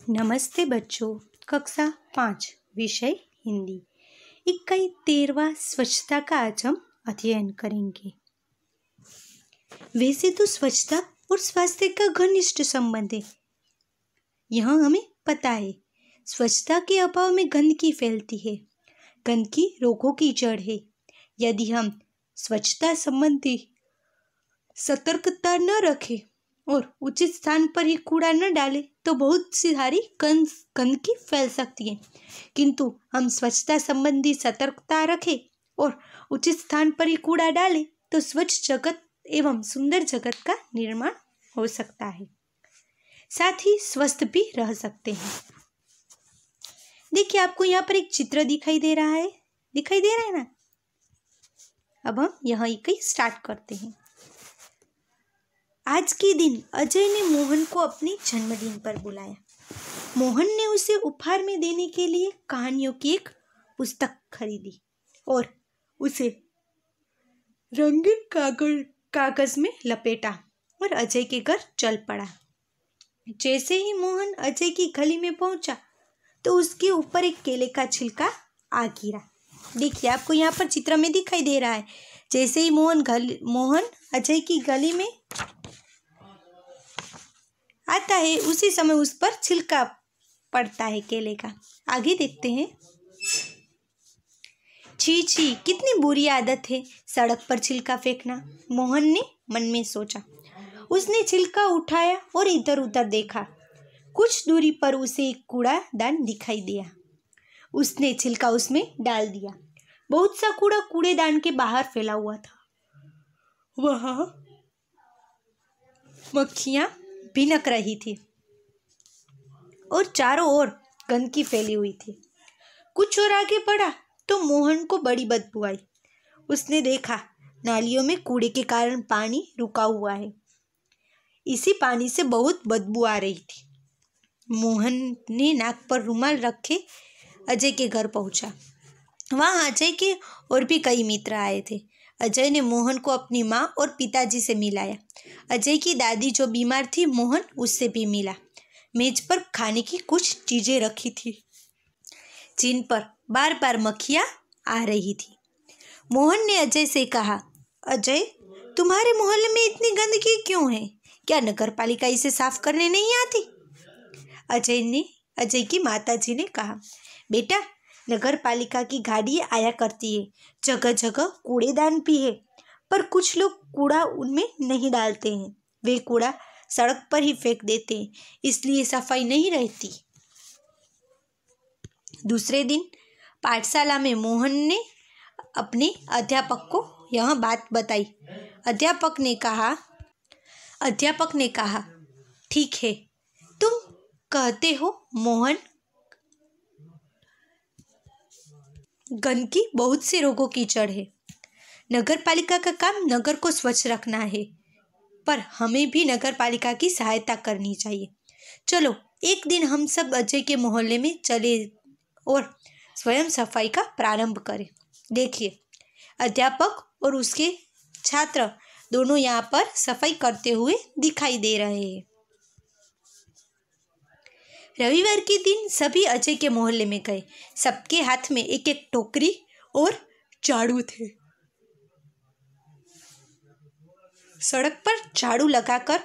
नमस्ते बच्चों। कक्षा 5 विषय हिंदी इकाई 13 स्वच्छता का आज हम अध्ययन करेंगे। वैसे तो स्वच्छता और स्वास्थ्य का घनिष्ठ संबंध है, यह हमें पता है। स्वच्छता के अभाव में गंदगी फैलती है। गंदगी रोगों की जड़ है। यदि हम स्वच्छता संबंधी सतर्कता न रखें और उचित स्थान पर ही कूड़ा न डालें तो बहुत सी सारी गंदगी फैल सकती है। किंतु हम स्वच्छता संबंधी सतर्कता रखें और उचित स्थान पर ही कूड़ा डालें तो स्वच्छ जगत एवं सुंदर जगत का निर्माण हो सकता है, साथ ही स्वस्थ भी रह सकते हैं। देखिए, आपको यहाँ पर एक चित्र दिखाई दे रहा है ना। अब हम यहाँ इकाई स्टार्ट करते हैं। आज के दिन अजय ने मोहन को अपने जन्मदिन पर बुलाया। मोहन ने उसे उपहार में देने के लिए कहानियों की एक पुस्तक खरीदी और उसे रंगीन कागज में लपेटा और अजय के घर चल पड़ा। जैसे ही मोहन अजय की गली में पहुंचा तो उसके ऊपर एक केले का छिलका आ गिरा। देखिए, आपको यहाँ पर चित्र में दिखाई दे रहा है। जैसे ही मोहन अजय की गली में आता है उसी समय उस पर छिलका पड़ता है केले का। आगे देखते हैं। छी छी, कितनी बुरी आदत है सड़क पर छिलका फेंकना, मोहन ने मन में सोचा। उसने छिलका उठाया और इधर उधर देखा। कुछ दूरी पर उसे एक कूड़ादान दिखाई दिया। उसने छिलका उसमें डाल दिया। बहुत सा कूड़ा कूड़ेदान के बाहर फैला हुआ था। वहां मक्खियां भिनक रही थी और चारों ओर गंदगी फैली हुई थी। कुछ और आगे बढ़ा तो मोहन को बड़ी बदबू आई। उसने देखा नालियों में कूड़े के कारण पानी रुका हुआ है। इसी पानी से बहुत बदबू आ रही थी। मोहन ने नाक पर रुमाल रखे अजय के घर पहुंचा। वहां अजय के और भी कई मित्र आए थे। अजय ने मोहन को अपनी माँ और पिताजी से मिलाया। अजय की दादी जो बीमार थी, मोहन उससे भी मिला। मेज पर खाने की कुछ चीजें रखी थी जिन पर बार बार मक्खियाँ आ रही थी। मोहन ने अजय से कहा, अजय, तुम्हारे मोहल्ले में इतनी गंदगी क्यों है? क्या नगर पालिका इसे साफ करने नहीं आती? अजय की माताजी ने कहा, बेटा, नगर पालिका की गाड़ी आया करती है। जगह जगह कूड़ेदान भी है, पर कुछ लोग कूड़ा उनमें नहीं डालते हैं। वे कूड़ा सड़क पर ही फेंक देते हैं, इसलिए सफाई नहीं रहती। दूसरे दिन पाठशाला में मोहन ने अपने अध्यापक को यह बात बताई। अध्यापक ने कहा, ठीक है, तुम कहते हो मोहन, गंदगी बहुत से रोगों की जड़ है। नगर पालिका का काम नगर को स्वच्छ रखना है, पर हमें भी नगर पालिका की सहायता करनी चाहिए। चलो, एक दिन हम सब अजय के मोहल्ले में चले और स्वयं सफाई का प्रारंभ करें। देखिए, अध्यापक और उसके छात्र दोनों यहाँ पर सफाई करते हुए दिखाई दे रहे हैं। रविवार के दिन सभी अजय के मोहल्ले में गए। सबके हाथ में एक एक टोकरी और झाड़ू थे। सड़क पर झाड़ू लगाकर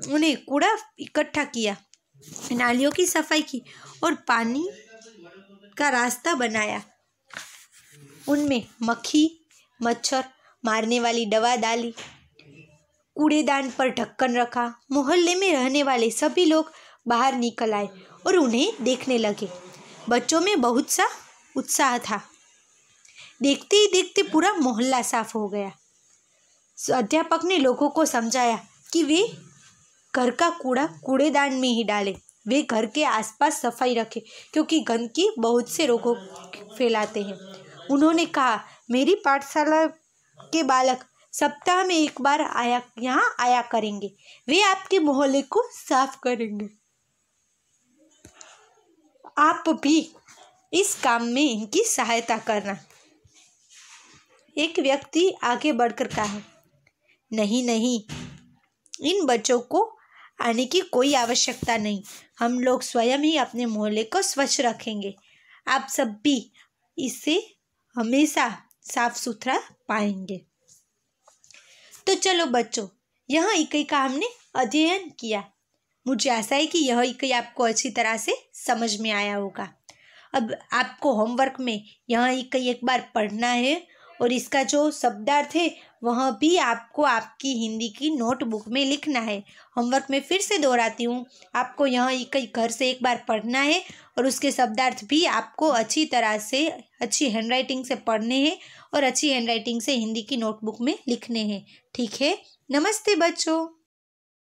उन्हें कूड़ा इकट्ठा किया, नालियों की सफाई की और पानी का रास्ता बनाया। उनमें मक्खी मच्छर मारने वाली दवा डाली। कूड़ेदान पर ढक्कन रखा। मोहल्ले में रहने वाले सभी लोग बाहर निकल आए और उन्हें देखने लगे। बच्चों में बहुत सा उत्साह था। देखते ही देखते पूरा मोहल्ला साफ हो गया। अध्यापक ने लोगों को समझाया कि वे घर का कूड़ा कूड़ेदान में ही डालें। वे घर के आसपास सफाई रखें, क्योंकि गंदगी बहुत से रोगों फैलाते हैं। उन्होंने कहा, मेरी पाठशाला के बालक सप्ताह में एक बार यहाँ आया करेंगे। वे आपके मोहल्ले को साफ करेंगे। आप भी इस काम में इनकी सहायता करना। एक व्यक्ति आगे बढ़कर कहा, नहीं, इन बच्चों को आने की कोई आवश्यकता नहीं। हम लोग स्वयं ही अपने मोहल्ले को स्वच्छ रखेंगे। आप सब भी इसे हमेशा साफ सुथरा पाएंगे। तो चलो बच्चों, यह इकाई का हमने अध्ययन किया। मुझे आशा है कि यह इकाई आपको अच्छी तरह से समझ में आया होगा। अब आपको होमवर्क में यह इकाई एक बार पढ़ना है और इसका जो शब्दार्थ है वह भी आपको आपकी हिंदी की नोटबुक में लिखना है। होमवर्क में फिर से दोहराती हूँ, आपको यह इकाई घर से एक बार पढ़ना है और उसके शब्दार्थ भी आपको अच्छी तरह से अच्छी हैंडराइटिंग से पढ़ने हैं और अच्छी हैंडराइटिंग से हिंदी की नोटबुक में लिखने हैं। ठीक है? नमस्ते बच्चों।